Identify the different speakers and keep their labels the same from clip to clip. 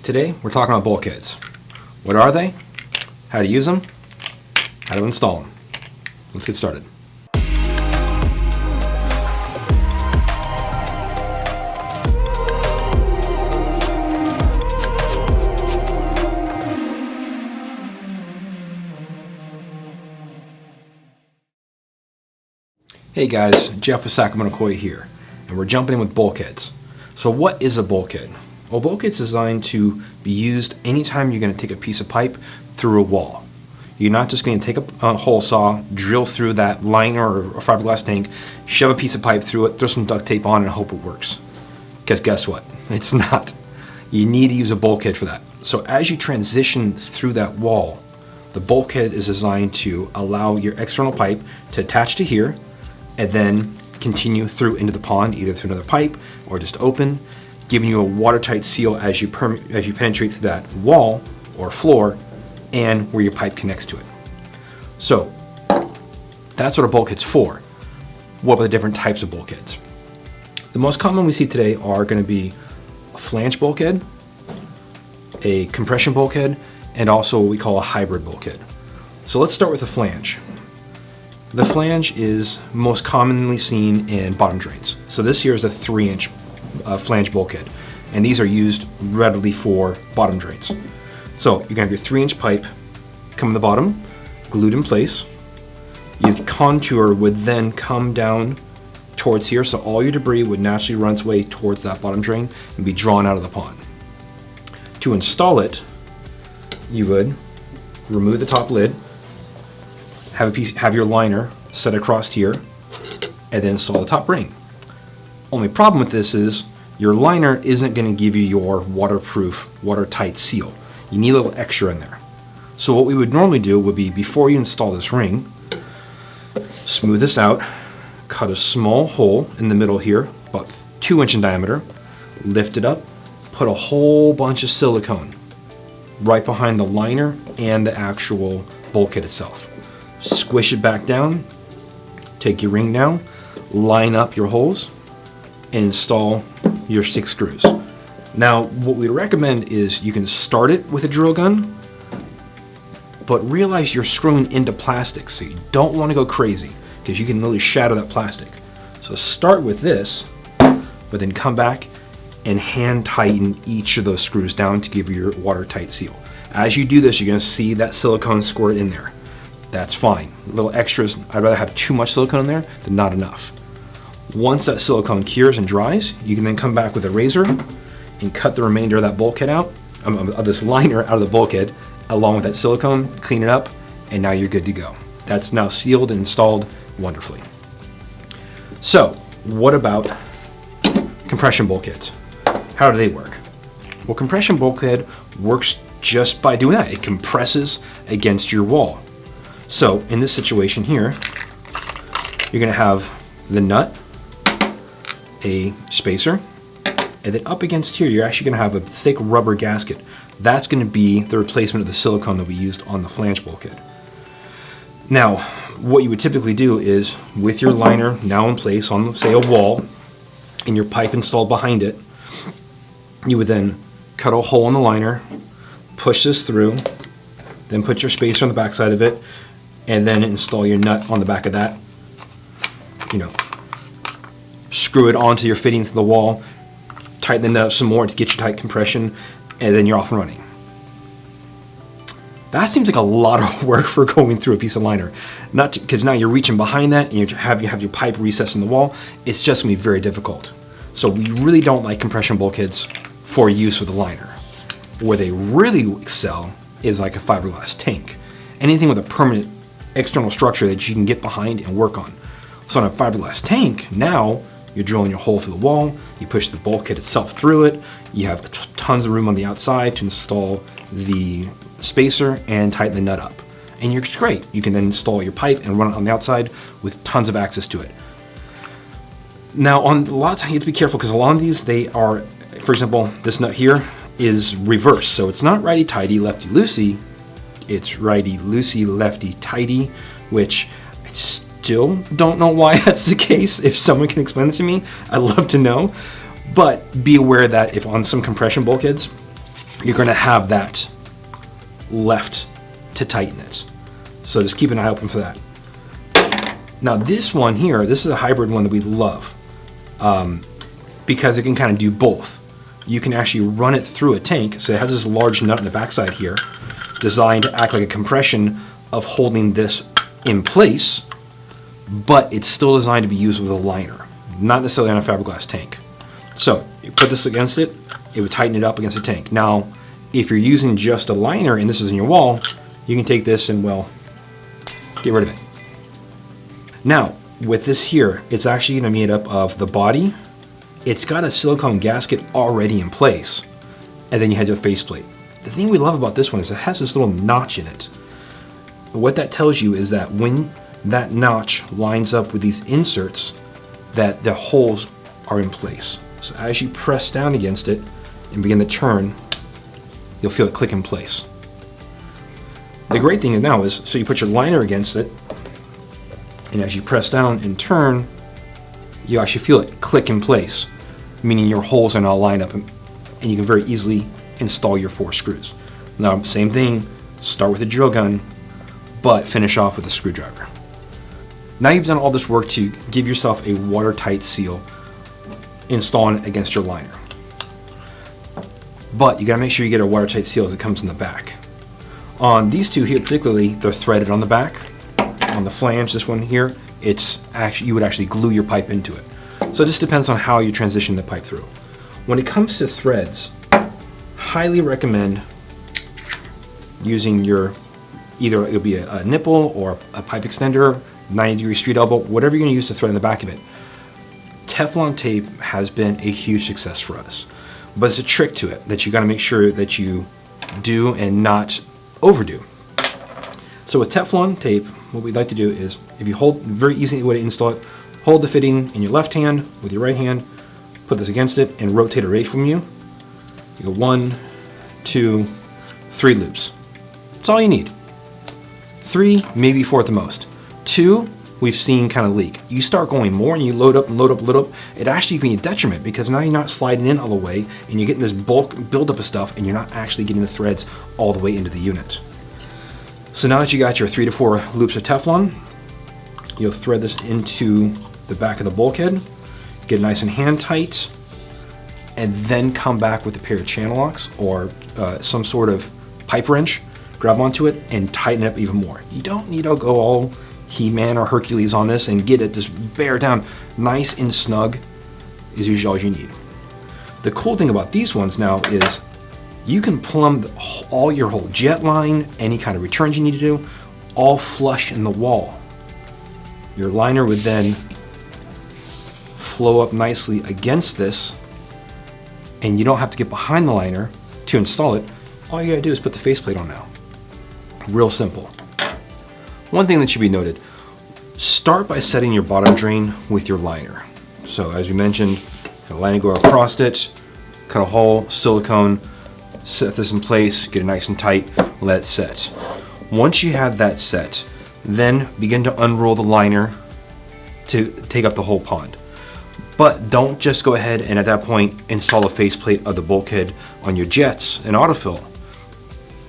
Speaker 1: Today we're talking about bulkheads. What are they? How to use them? How to install them. Let's get started. Hey guys, Jeff with Sacramento Koi here, and we're jumping in with bulkheads. So what is a bulkhead? Well, bulkhead's designed to be used anytime you're going to take a piece of pipe through a wall. You're not just going to take a hole saw, drill through that liner or a fiberglass tank, shove a piece of pipe through it, throw some duct tape on, and hope it works. Because guess what? It's not. You need to use a bulkhead for that. So as you transition through that wall, the bulkhead is designed to allow your external pipe to attach to here, and then continue through into the pond, either through another pipe or just open, giving you a watertight seal as you penetrate through that wall or floor and where your pipe connects to it. So that's what a bulkhead's for. What are the different types of bulkheads? The most common we see today are going to be a flange bulkhead, a compression bulkhead, and also what we call a hybrid bulkhead. So let's start with the flange. The flange is most commonly seen in bottom drains. So this here is a 3-inch flange bulkhead, and these are used readily for bottom drains. So you're gonna have your 3-inch pipe come in the bottom, glued in place. Your contour would then come down towards here, so all your debris would naturally run its way towards that bottom drain and be drawn out of the pond. To install it, you would remove the top lid, have your liner set across here, and then install the top ring. Only problem with this is your liner isn't going to give you your waterproof, watertight seal. You need a little extra in there. So what we would normally do would be, before you install this ring, smooth this out, cut a small hole in the middle here, about 2-inch in diameter, lift it up, put a whole bunch of silicone right behind the liner and the actual bulkhead itself. Squish it back down, take your ring down, line up your holes, and install your 6 screws. Now, what we recommend is you can start it with a drill gun, but realize you're screwing into plastic, so you don't want to go crazy, because you can literally shatter that plastic. So start with this, but then come back and hand tighten each of those screws down to give you your watertight seal. As you do this, you're going to see that silicone squirt in there. That's fine. Little extras, I'd rather have too much silicone in there than not enough. Once that silicone cures and dries, you can then come back with a razor and cut the remainder of that bulkhead out, of this liner out of the bulkhead, along with that silicone, clean it up, and now you're good to go. That's now sealed and installed wonderfully. So, what about compression bulkheads? How do they work? Well, compression bulkhead works just by doing that. It compresses against your wall. So in this situation here, you're going to have the nut, a spacer, and then up against here, you're actually going to have a thick rubber gasket. That's going to be the replacement of the silicone that we used on the flange bulkhead. Now, what you would typically do is, with your liner now in place on, say, a wall, and your pipe installed behind it, you would then cut a hole in the liner, push this through, then put your spacer on the back side of it, and then install your nut on the back of that. Screw it onto your fitting to the wall, tighten the nut up some more to get your tight compression, and then you're off and running. That seems like a lot of work for going through a piece of liner. Not because now you're reaching behind that and you have your pipe recessed in the wall. It's just gonna be very difficult. So we really don't like compression bulkheads for use with a liner. Where they really excel is like a fiberglass tank. Anything with a permanent external structure that you can get behind and work on. So on a fiberglass tank, now you're drilling your hole through the wall, you push the bulkhead itself through it, you have tons of room on the outside to install the spacer and tighten the nut up. And you're great. You can then install your pipe and run it on the outside with tons of access to it. Now, on a lot of times you have to be careful, because a lot of these, they are, for example, this nut here is reversed. So it's not righty-tighty, lefty-loosey. It's righty-loosey, lefty-tighty, which I still don't know why that's the case. If someone can explain it to me, I'd love to know. But be aware that if on some compression bulkheads, you're gonna have that left to tighten it. So just keep an eye open for that. Now this one here, this is a hybrid one that we love because it can kind of do both. You can actually run it through a tank, so it has this large nut in the backside here, designed to act like a compression of holding this in place, but it's still designed to be used with a liner, not necessarily on a fiberglass tank. So you put this against it, it would tighten it up against the tank. Now, if you're using just a liner and this is in your wall, you can take this and, well, get rid of it. Now, with this here, it's actually gonna be made up of the body. It's got a silicone gasket already in place, and then you have your faceplate. The thing we love about this one is it has this little notch in it. What that tells you is that when that notch lines up with these inserts, that the holes are in place. So as you press down against it and begin to turn, you'll feel it click in place. The great thing now is, so you put your liner against it, and as you press down and turn, you actually feel it click in place, meaning your holes are now lined up, and you can very easily install your 4 screws. Now, same thing, start with a drill gun, but finish off with a screwdriver. Now you've done all this work to give yourself a watertight seal, installing it against your liner. But you gotta make sure you get a watertight seal as it comes in the back. On these two here particularly, they're threaded on the back. On the flange, this one here, it's actually, you would actually glue your pipe into it. So it just depends on how you transition the pipe through. When it comes to threads, highly recommend using your, either it'll be a nipple or a pipe extender, 90-degree street elbow, whatever you're gonna use to thread in the back of it. Teflon tape has been a huge success for us, but it's a trick to it that you gotta make sure that you do and not overdo. So with Teflon tape, what we'd like to do is, if you hold, very easy way to install it, hold the fitting in your left hand with your right hand, put this against it and rotate it away from you. You go 1, 2, 3 loops. That's all you need. 3, maybe 4 at the most. 2, we've seen kind of leak. You start going more and you load up and load up and load up, it actually can be a detriment because now you're not sliding in all the way and you're getting this bulk buildup of stuff and you're not actually getting the threads all the way into the unit. So now that you got your 3 to 4 loops of Teflon, you'll thread this into the back of the bulkhead, get it nice and hand tight, and then come back with a pair of channel locks or some sort of pipe wrench, grab onto it and tighten it up even more. You don't need to go all He-Man or Hercules on this and get it just bear down. Nice and snug is usually all you need. The cool thing about these ones now is you can plumb all your whole jet line, any kind of returns you need to do, all flush in the wall. Your liner would then flow up nicely against this, and you don't have to get behind the liner to install it. All you gotta do is put the faceplate on now. Real simple. One thing that should be noted, start by setting your bottom drain with your liner. So as we mentioned, the liner go across it, cut a hole, silicone, set this in place, get it nice and tight, let it set. Once you have that set, then begin to unroll the liner to take up the whole pond. But don't just go ahead and at that point install a faceplate of the bulkhead on your jets and autofill.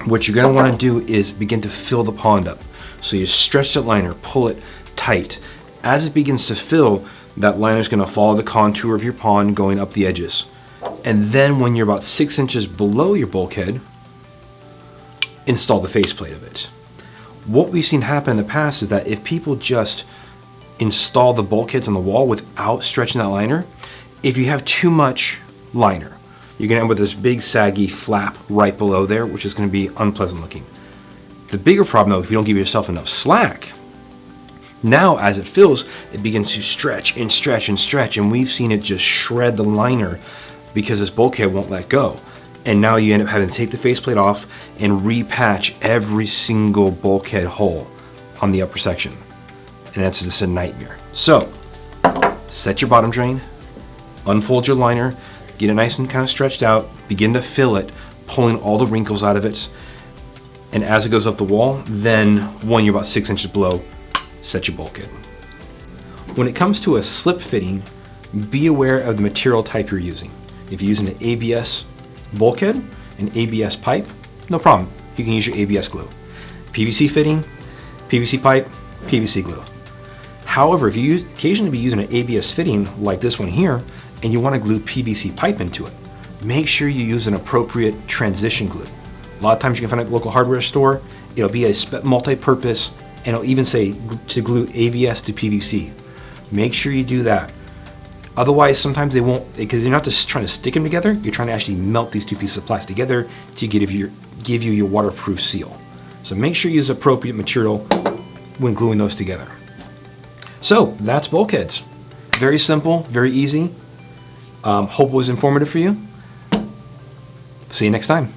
Speaker 1: What you're gonna wanna do is begin to fill the pond up. So you stretch that liner, pull it tight. As it begins to fill, that liner is gonna follow the contour of your pond going up the edges. And then when you're about 6 inches below your bulkhead, install the faceplate of it. What we've seen happen in the past is that if people just install the bulkheads on the wall without stretching that liner, if you have too much liner, you're gonna end up with this big saggy flap right below there, which is gonna be unpleasant looking. The bigger problem though, if you don't give yourself enough slack, now as it fills, it begins to stretch and stretch and stretch, and we've seen it just shred the liner because this bulkhead won't let go. And now you end up having to take the faceplate off and repatch every single bulkhead hole on the upper section. And that's just a nightmare. So, set your bottom drain, unfold your liner, get it nice and kind of stretched out, begin to fill it, pulling all the wrinkles out of it. And as it goes up the wall, then when you're about 6 inches below, set your bulkhead. When it comes to a slip fitting, be aware of the material type you're using. If you're using an ABS bulkhead, an ABS pipe, no problem. You can use your ABS glue. PVC fitting, PVC pipe, PVC glue. However, if you occasionally be using an ABS fitting like this one here, and you want to glue PVC pipe into it, make sure you use an appropriate transition glue. A lot of times you can find at a local hardware store, it'll be a multi-purpose, and it'll even say to glue ABS to PVC. Make sure you do that. Otherwise, sometimes they won't, because you're not just trying to stick them together, you're trying to actually melt these two pieces of plastic together to give you your waterproof seal. So make sure you use appropriate material when gluing those together. So that's bulkheads. Very simple, very easy. Hope it was informative for you. See you next time.